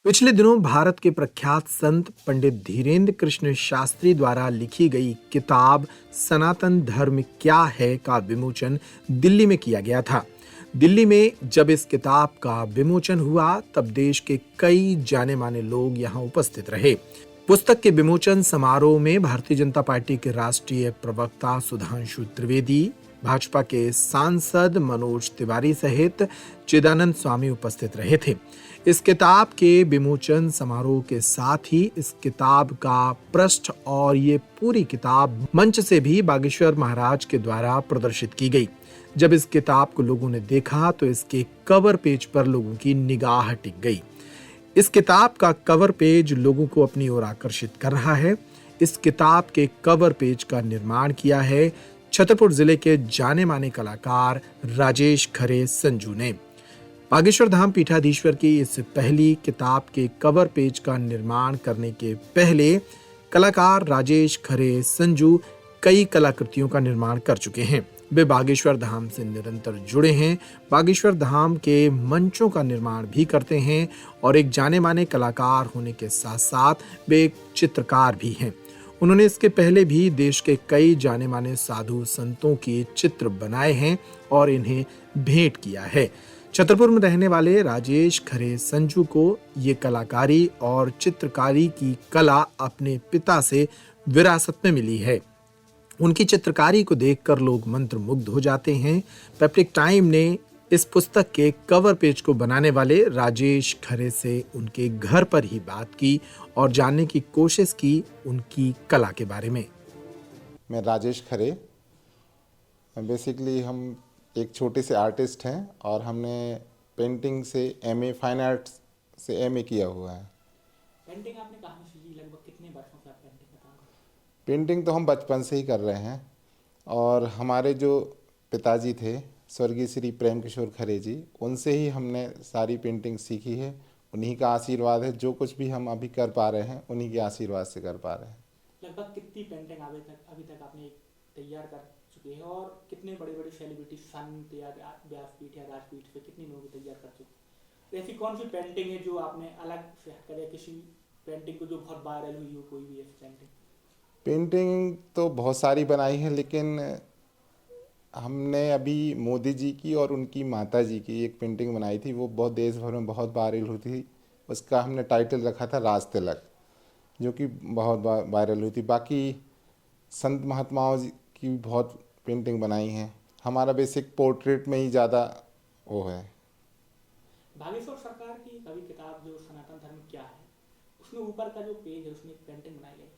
पिछले दिनों भारत के प्रख्यात संत पंडित धीरेन्द्र कृष्ण शास्त्री द्वारा लिखी गई किताब सनातन धर्म क्या है का विमोचन दिल्ली में किया गया था। दिल्ली में जब इस किताब का विमोचन हुआ तब देश के कई जाने माने लोग यहां उपस्थित रहे। पुस्तक के विमोचन समारोह में भारतीय जनता पार्टी के राष्ट्रीय प्रवक्ता सुधांशु त्रिवेदी, भाजपा के सांसद मनोज तिवारी सहित चिदानंद स्वामी उपस्थित रहे थे। इस किताब के विमोचन समारोह के साथ ही इस किताब का पृष्ठ और ये पूरी किताब मंच से भी बागेश्वर महाराज के द्वारा प्रदर्शित की गई। जब इस किताब को लोगों ने देखा तो इसके कवर पेज पर लोगों की निगाह टिक गई। इस किताब का कवर पेज लोगों को अपनी ओर आकर्षित कर रहा है। इस किताब के कवर पेज का निर्माण किया है छतरपुर जिले के जाने माने कलाकार राजेश खरे संजू ने। बागेश्वर धाम पीठाधीश्वर की इस पहली किताब के कवर पेज का निर्माण करने के पहले कलाकार राजेश खरे संजू कई कलाकृतियों का निर्माण कर चुके हैं। वे बागेश्वर धाम से निरंतर जुड़े हैं, बागेश्वर धाम के मंचों का निर्माण भी करते हैं और एक जाने माने कलाकार होने के साथ साथ वे एक चित्रकार भी हैं। उन्होंने इसके पहले भी देश के कई जाने माने साधु संतों के चित्र बनाए हैं और इन्हें भेंट किया है। छतरपुर में रहने वाले राजेश खरे संजू को ये कलाकारी और चित्रकारी की कला अपने पिता से विरासत में मिली है। उनकी चित्रकारी को देखकर लोग मंत्रमुग्ध हो जाते हैं। पैप्लिक टाइम ने इस पुस्तक के कवर पेज को बनाने वाले राजेश खरे से उनके घर पर ही बात की और जानने की कोशिश की उनकी कला के बारे में। मैं राजेश खरे, बेसिकली हम एक छोटे से आर्टिस्ट हैं और हमने पेंटिंग से एमए फाइन आर्ट्स से एमए किया हुआ है। पेंटिंग आपने कहाँ से सीखी? लगभग कितने वर्षों से आप पेंटिंग बताओगे? पेंटिंग तो हम बचपन से ही कर रहे हैं और हमारे जो पिताजी थे स्वर्गीय श्री प्रेम किशोर खरे जी, उनसे ही हमने सारी पेंटिंग सीखी है। उन्हीं का आशीर्वाद है, जो कुछ भी हम अभी कर पा रहे हैं उन्हीं के आशीर्वाद से कर पा रहे हैं। लगभग कितनी पेंटिंग अभी तक आपने तैयार कर चुके हैं और कितने बड़े बड़े सेलिब्रिटी संत या व्यासपीठ या राजपीठ से कितनी लोग तैयार कर चुके हैं? ऐसी कौन सी पेंटिंग है जो आपने अलग से हटकर या किसी पेंटिंग को जो बहुत वायरल हुई हो, कोई भी ऐसी पेंटिंग तो बहुत सारी बनाई है, लेकिन हमने अभी मोदी जी की और उनकी माता जी की एक पेंटिंग बनाई थी, वो बहुत देश भर में बहुत वायरल हुई थी। उसका हमने टाइटल रखा था राज तिलक, जो कि बहुत वायरल हुई थी। बाकी संत महात्माओं जी की भी बहुत पेंटिंग बनाई हैं। हमारा बेसिक पोर्ट्रेट में ही ज़्यादा वो है। बागेश्वर सरकार की कवि किताब जो सनातन धर्म क्या है, उसमें ऊपर का जो पेज है उसमें एक पेंटिंग बनाई गई,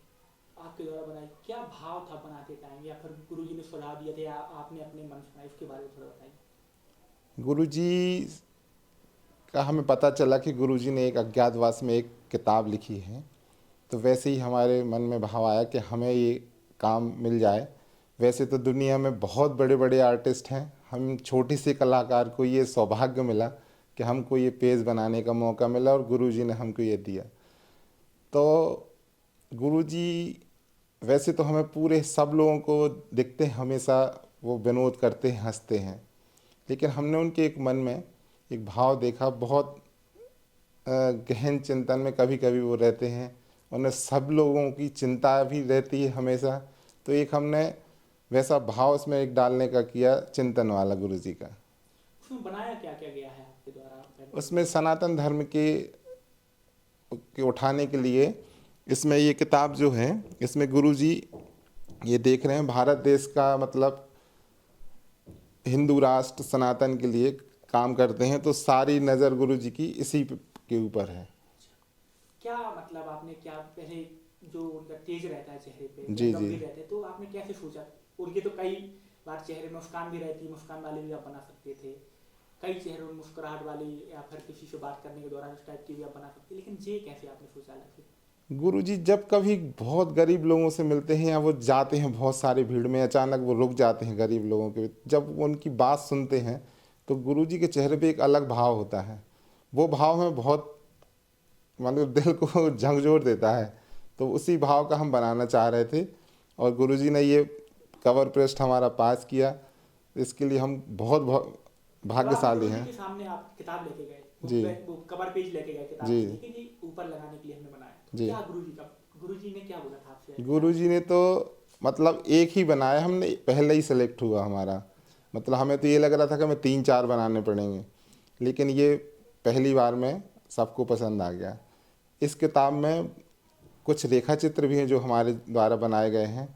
आपके द्वारा बनाई। क्या भाव था बनाते टाइम, या फिर गुरुजी ने सुझाव दिया था या आपने अपने मन से बनाई? उसके बारे में थोड़ा बताइए। गुरुजी का हमें पता चला कि गुरुजी ने एक अज्ञातवास में एक किताब लिखी है, तो वैसे ही हमारे मन में भाव आया कि हमें ये काम मिल जाए। वैसे तो दुनिया में बहुत बड़े बड़े आर्टिस्ट हैं, हम छोटे से कलाकार को ये सौभाग्य मिला कि हमको ये पेज बनाने का मौका मिला और गुरुजी ने हमको ये दिया। तो गुरुजी वैसे तो हमें पूरे सब लोगों को दिखते हैं, हमेशा वो विनोद करते हैं, हंसते हैं, लेकिन हमने उनके एक मन में एक भाव देखा, बहुत गहन चिंतन में कभी कभी वो रहते हैं। उन्हें सब लोगों की चिंता भी रहती है हमेशा, तो एक हमने वैसा भाव उसमें एक डालने का किया, चिंतन वाला गुरुजी का। उसमें बनाया क्या क्या गया है आपके द्वारा? उसमें सनातन धर्म के उठाने के लिए इसमें ये किताब जो है, इसमें गुरुजी ये देख रहे हैं, भारत देश का मतलब हिंदू राष्ट्र सनातन के लिए काम करते हैं, तो सारी नज़र गुरुजी की इसी के ऊपर है। क्या मतलब आपने क्या पहले जो उनका तेज रहता है चेहरे पे, जी जी रहते हैं, तो आपने कैसे सोचा? उनके तो कई बार चेहरे में मुस्कान भी रहती, मुस्कान वाले भी आप बना सकते थे, कई चेहरों में मुस्कुराहट वाली या फिर किसी से बात करने के दौरान उस टाइप की भी आप बना सकते, लेकिन ये कैसे आपने सोचा अलग से? गुरुजी जब कभी बहुत गरीब लोगों से मिलते हैं या वो जाते हैं बहुत सारी भीड़ में, अचानक वो रुक जाते हैं गरीब लोगों के, जब वो उनकी बात सुनते हैं तो गुरुजी के चेहरे पे एक अलग भाव होता है। वो भाव हमें बहुत मतलब दिल को झकझोर देता है, तो उसी भाव का हम बनाना चाह रहे थे और गुरुजी ने ये कवर पृष्ठ हमारा पास किया। इसके लिए हम बहुत भाग्यशाली हैं। सामने आप किताब लेके गए, जी वो कवर पेज लेके गए किताब, जी लेकिन ऊपर लगाने के लिए हमने बनाया, तो जी। क्या गुरुजी ने क्या बोला था आपसे? गुरुजी ने तो मतलब एक ही बनाया, हमने पहले ही सेलेक्ट हुआ हमारा। मतलब हमें तो ये लग रहा था कि हमें 3-4 बनाने पड़ेंगे, लेकिन ये पहली बार में सबको पसंद आ गया। इस किताब में कुछ रेखा चित्र भी हैं जो हमारे द्वारा बनाए गए हैं।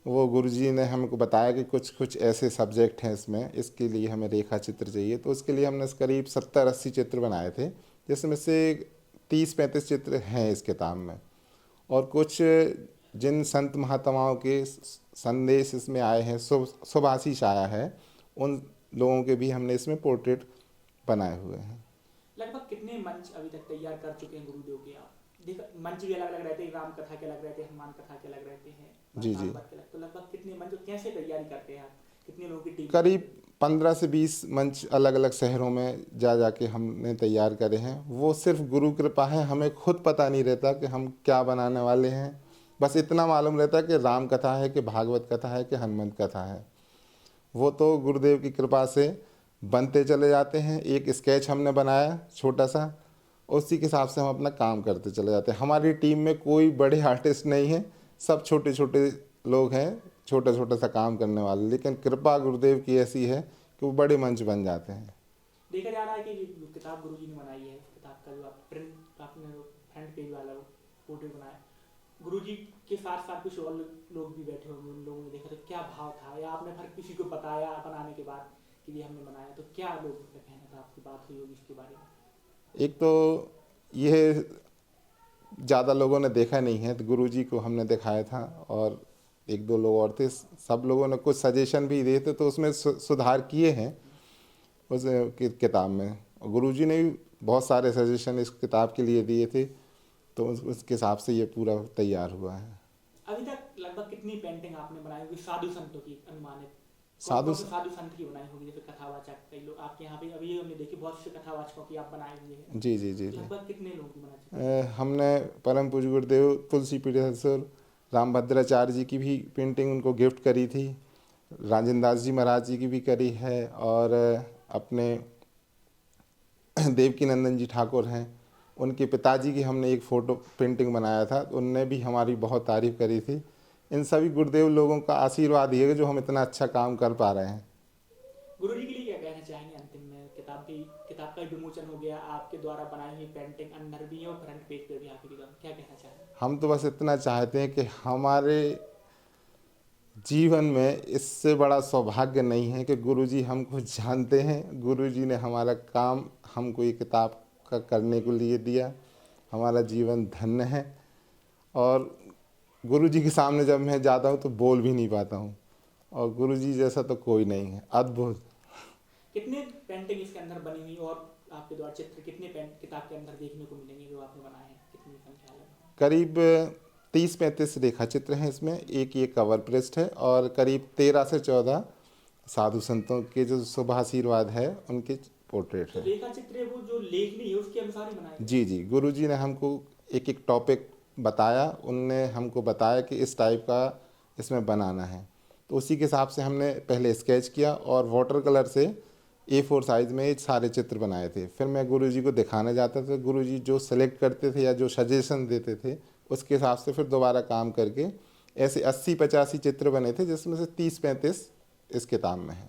वो गुरुजी ने हमको बताया कि कुछ कुछ ऐसे सब्जेक्ट हैं इसमें, इसके लिए हमें रेखा चित्र चाहिए। तो उसके लिए हमने करीब 70-80 चित्र बनाए थे, जिसमें से 30-35 चित्र हैं इस किताब में। और कुछ जिन संत महात्माओं के संदेश इसमें आए हैं, शुभाशीष आया है, उन लोगों के भी हमने इसमें पोर्ट्रेट बनाए हुए हैं। लगभग कितने मंच अभी तक तैयार कर चुके हैं गुरुदेव के आप? देखो मंच भी अलग अलग रहते हैं, राम कथा के अलग रहते हैं, हनुमान कथा के अलग रहते हैं, जी जी। भागवत के अलग। तो लगभग कितने मंच, कैसे तैयारी करते हैं आप? कितने लोगों की टीम? करीब 15 से 20 मंच अलग अलग शहरों में जा के हमने तैयार करे हैं। वो सिर्फ गुरु कृपा है, हमें खुद पता नहीं रहता कि हम क्या बनाने वाले हैं। बस इतना मालूम रहता है कि राम कथा है, कि भागवत कथा है, कि हनुमान कथा है। वो तो गुरुदेव की कृपा से बनते चले जाते हैं। एक स्केच हमने बनाया छोटा सा, उसी के हिसाब से हम अपना काम करते चले जाते हैं। हमारी टीम में कोई बड़े आर्टिस्ट नहीं है, सब छोटे छोटे लोग हैं, छोटा छोटा सा काम करने वाले, लेकिन कृपा गुरुदेव की ऐसी है कि वो बड़े मंच बन जाते हैं। देखा जा रहा है कि जो किताब गुरुजी ने बनाई है, किताब का जो आप प्रिंट आपने फ्रंट पेज वाला पोर्ट्रेट बनाया, गुरुजी के साथ साथ कुछ और लोग भी बैठे होंगे, उन लोगों ने देखा तो क्या भाव था, या आपने हर किसी को बताया बनाने के बाद कि ये हमने बनाया, तो क्या लोग का कहना था, आपकी बात हुई होगी इसके बारे में? एक तो ये ज़्यादा लोगों ने देखा नहीं है, तो गुरुजी को हमने दिखाया था, और 1-2 लोग और थे। सब लोगों ने कुछ सजेशन भी दिए थे, तो उसमें सुधार किए हैं उस किताब में। और गुरुजी ने भी बहुत सारे सजेशन इस किताब के लिए दिए थे, तो उसके हिसाब से ये पूरा तैयार हुआ है। अभी तक लगभग कितनी पेंटिंग आपने बनाई होगी साधु संतों की अनुमानित? साधु साधु संत की बनाई होगी, जैसे कथावाचक कई लोग आपके यहाँ पे अभी हमने देखी, बहुत से कथावाचकों की आप बनाए हुए हैं। जी जी जी जी। लगभग कितने लोगों की बना चुके हैं? हमने परम पूज्य गुरुदेव तुलसी पीढ़ेश्वर रामभद्राचार्य जी की भी पेंटिंग उनको गिफ्ट करी थी, राजेंद्र दास जी महाराज जी की भी करी है, और अपने देवकी नंदन जी ठाकुर हैं, उनके पिताजी की हमने एक फ़ोटो पेंटिंग बनाया था, उनने भी हमारी बहुत तारीफ़ करी थी। इन सभी गुरुदेव लोगों का आशीर्वाद ही है जो हम इतना अच्छा काम कर पा रहे हैं। गुरुजी के लिए क्या कहना चाहेंगे अंतिम में? किताब का विमोचन हो गया, आपके द्वारा बनाई हुई पेंटिंग अंदर भी है और फ्रंट पेज पे भी आपकी, क्या कहना चाहेंगे? हम तो बस इतना चाहते हैं कि हमारे जीवन में इससे बड़ा सौभाग्य नहीं है कि गुरुजी हमको जानते हैं, गुरुजी ने हमारा काम हमको ये किताब का करने को लिए दिया, हमारा जीवन धन्य है। और गुरुजी के सामने जब मैं जाता हूँ तो बोल भी नहीं पाता हूँ, और गुरुजी जैसा तो कोई नहीं है, अद्भुत। कितने पेंटिंग इसके अंदर बनी हुई, और आपके द्वारा चित्र कितने किताब के अंदर देखने को मिलेंगे जो आपने बनाए हैं, कितनी संख्या है? करीब 30-35 रेखा चित्र हैं इसमें, एक ये कवर पृष्ठ है, और करीब 13 से 14 साधु संतों के जो शुभ आशीर्वाद है उनके पोर्ट्रेट तो हैं। रेखा चित्र वो जो लेखनी है उसके अनुसार ही बनाए? जी जी, गुरुजी ने हमको एक एक टॉपिक बताया, उनने हमको बताया कि इस टाइप का इसमें बनाना है, तो उसी के हिसाब से हमने पहले स्केच किया और वाटर कलर से A4 साइज़ में ये सारे चित्र बनाए थे। फिर मैं गुरुजी को दिखाने जाता था, गुरुजी जो सेलेक्ट करते थे या जो सजेशन देते थे उसके हिसाब से फिर दोबारा काम करके ऐसे 80-85 चित्र बने थे, जिसमें से 30-35 इस किताब में है।